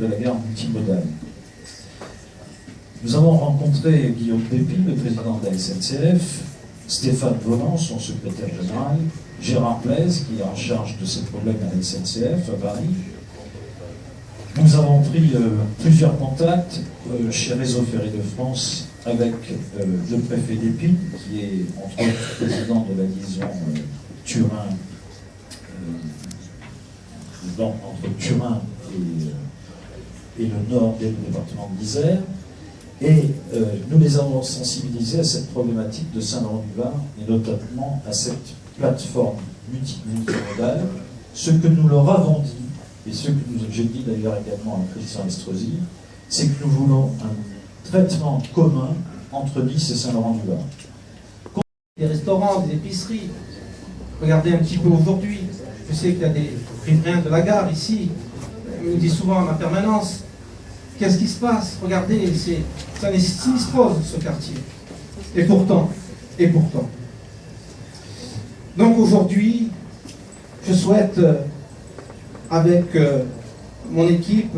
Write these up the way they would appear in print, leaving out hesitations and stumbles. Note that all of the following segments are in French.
de la gare multimodale. Nous avons rencontré Guillaume Pépin, le président de la SNCF, Stéphane Volant, son secrétaire général, Gérard Blaise, qui est en charge de ces problèmes à la SNCF à Paris. Nous avons pris plusieurs contacts chez Réseau Ferré de France avec le préfet d'Épine, qui est entre autres président de la liaison Turin, entre Turin et le nord du département de l'Isère. Et nous les avons sensibilisés à cette problématique de Saint-Laurent-du-Var et notamment à cette plateforme multimodale. Ce que nous leur avons dit, et ce que j'ai dit d'ailleurs également à Christian Estrosi, c'est que nous voulons un traitement commun entre Nice et Saint-Laurent-du-Var. Des restaurants, des épiceries, regardez un petit peu aujourd'hui, je sais qu'il y a des riverains de la gare ici, ils me disent souvent en ma permanence, qu'est-ce qui se passe? Regardez, ça est sinistrose ce quartier. Et pourtant. Donc aujourd'hui, je souhaite, avec mon équipe,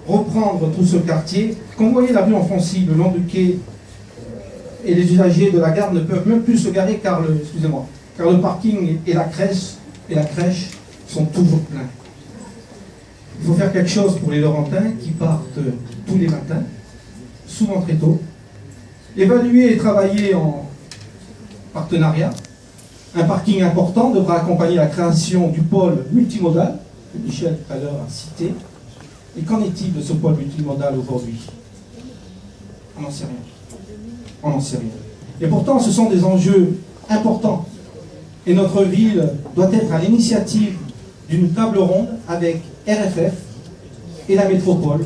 reprendre tout ce quartier. Quand vous voyez la rue Enfoncy, le long du quai, et les usagers de la gare ne peuvent même plus se garer car le parking et la crèche sont toujours pleins. Il faut faire quelque chose pour les Laurentins qui partent tous les matins, souvent très tôt. Évaluer et travailler en partenariat. Un parking important devra accompagner la création du pôle multimodal, que Michel tout à l'heure a cité. Et qu'en est-il de ce pôle multimodal aujourd'hui? On n'en sait rien. Et pourtant, ce sont des enjeux importants. Et notre ville doit être à l'initiative d'une table ronde avec RFF et la métropole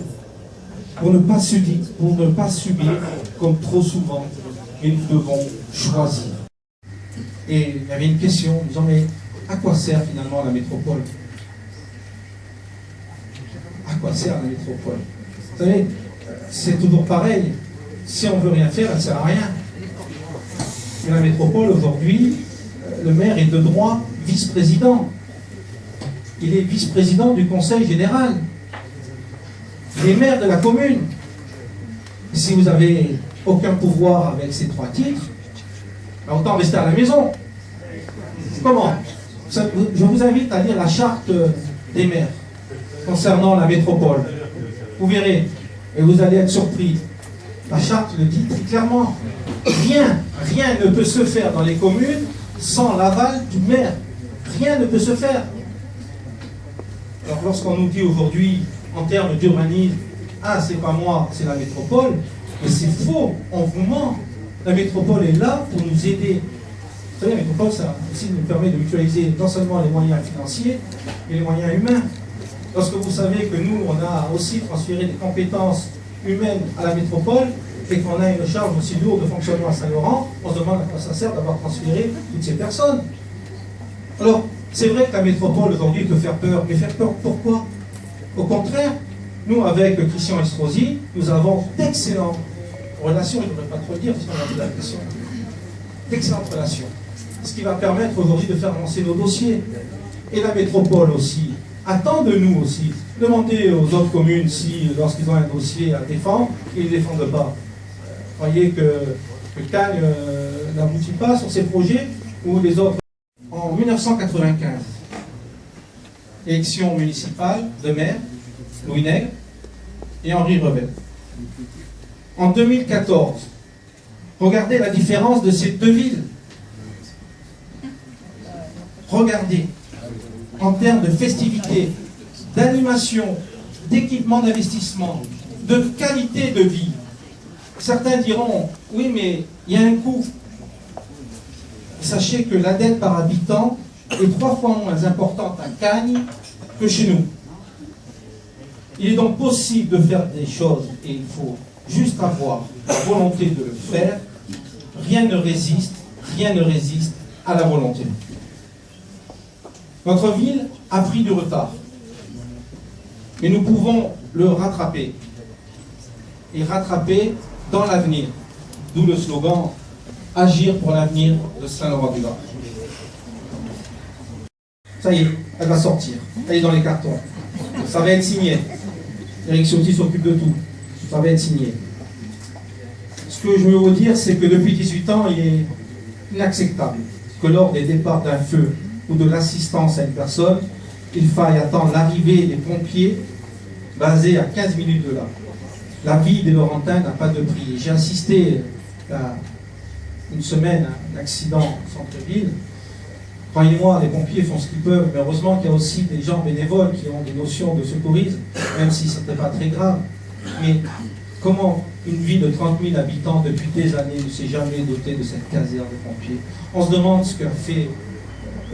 pour ne pas subir comme trop souvent, et nous devons choisir. Et il y avait une question, disant mais à quoi sert finalement la métropole? À quoi sert la métropole? Vous savez, c'est toujours pareil, si on ne veut rien faire, elle ne sert à rien. Et la métropole aujourd'hui, le maire est de droit vice-président. Il est vice-président du conseil général. Il est maire de la commune. Si vous n'avez aucun pouvoir avec ces trois titres, autant rester à la maison. Comment? Je vous invite à lire la charte des maires concernant la métropole. Vous verrez, et vous allez être surpris. La charte le dit très clairement. Rien ne peut se faire dans les communes sans l'aval du maire. Rien ne peut se faire. Alors lorsqu'on nous dit aujourd'hui, en termes d'urbanisme, ah c'est pas moi, c'est la métropole, mais c'est faux, on vous ment. La métropole est là pour nous aider. Vous savez, la métropole, ça aussi nous permet de mutualiser non seulement les moyens financiers, mais les moyens humains. Lorsque vous savez que nous, on a aussi transféré des compétences humaines à la métropole, et qu'on a une charge aussi lourde de fonctionnement à Saint-Laurent, on se demande à quoi ça sert d'avoir transféré toutes ces personnes. Alors, c'est vrai que la métropole aujourd'hui peut faire peur, mais faire peur pourquoi? Au contraire, nous avec Christian Estrosi, nous avons d'excellentes relations, je ne devrais pas trop le dire, parce qu'on a dit la question, d'excellentes relations. Ce qui va permettre aujourd'hui de faire avancer nos dossiers. Et la métropole aussi attend de nous aussi. Demandez aux autres communes si, lorsqu'ils ont un dossier à défendre, ils ne défendent pas. Voyez que Cagnes n'aboutit pas sur ces projets ou les autres. En 1995, élection municipale de maire, Louis Nègre et Henri Revel. En 2014, regardez la différence de ces deux villes. Regardez, en termes de festivités, d'animation, d'équipement d'investissement, de qualité de vie. Certains diront, oui, mais il y a un coût. Sachez que la dette par habitant est 3 fois moins importante à Cagnes que chez nous. Il est donc possible de faire des choses et il faut juste avoir la volonté de le faire. Rien ne résiste à la volonté. Notre ville a pris du retard, mais nous pouvons le rattraper. Et rattraper dans l'avenir. D'où le slogan « Agir pour l'avenir de Saint-Laurent-du-Var ». Ça y est, elle va sortir. Elle est dans les cartons. Ça va être signé. Eric Ciotti s'occupe de tout. Ça va être signé. Ce que je veux vous dire, c'est que depuis 18 ans, il est inacceptable que lors des départs d'un feu ou de l'assistance à une personne, il faille attendre l'arrivée des pompiers basés à 15 minutes de là. La vie des Laurentins n'a pas de prix. J'ai assisté à une semaine à un accident au centre-ville. Croyez-moi, les pompiers font ce qu'ils peuvent, mais heureusement qu'il y a aussi des gens bénévoles qui ont des notions de secourisme, même si ce n'était pas très grave. Mais comment une ville de 30 000 habitants depuis des années ne s'est jamais dotée de cette caserne de pompiers? On se demande ce qu'a fait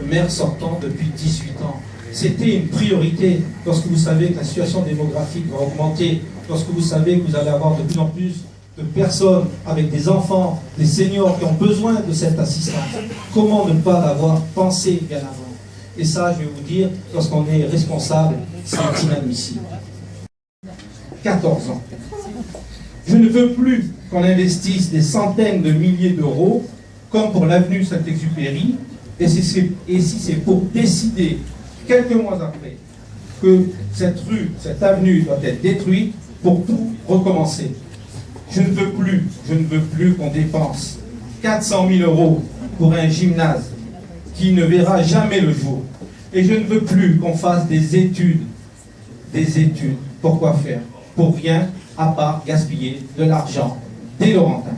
le maire sortant depuis 18 ans. C'était une priorité lorsque vous savez que la situation démographique va augmenter, lorsque vous savez que vous allez avoir de plus en plus de personnes avec des enfants, des seniors qui ont besoin de cette assistance. Comment ne pas l'avoir pensé bien avant? Et ça, je vais vous dire, lorsqu'on est responsable, c'est inadmissible. 14 ans. Je ne veux plus qu'on investisse des centaines de milliers d'euros, comme pour l'avenue Saint-Exupéry, et si c'est pour décider, quelques mois après, que cette rue, cette avenue doit être détruite pour tout recommencer. Je ne veux plus qu'on dépense 400 000 euros pour un gymnase qui ne verra jamais le jour. Et je ne veux plus qu'on fasse des études. Des études. Pour quoi faire? Pour rien, à part gaspiller de l'argent des Laurentins.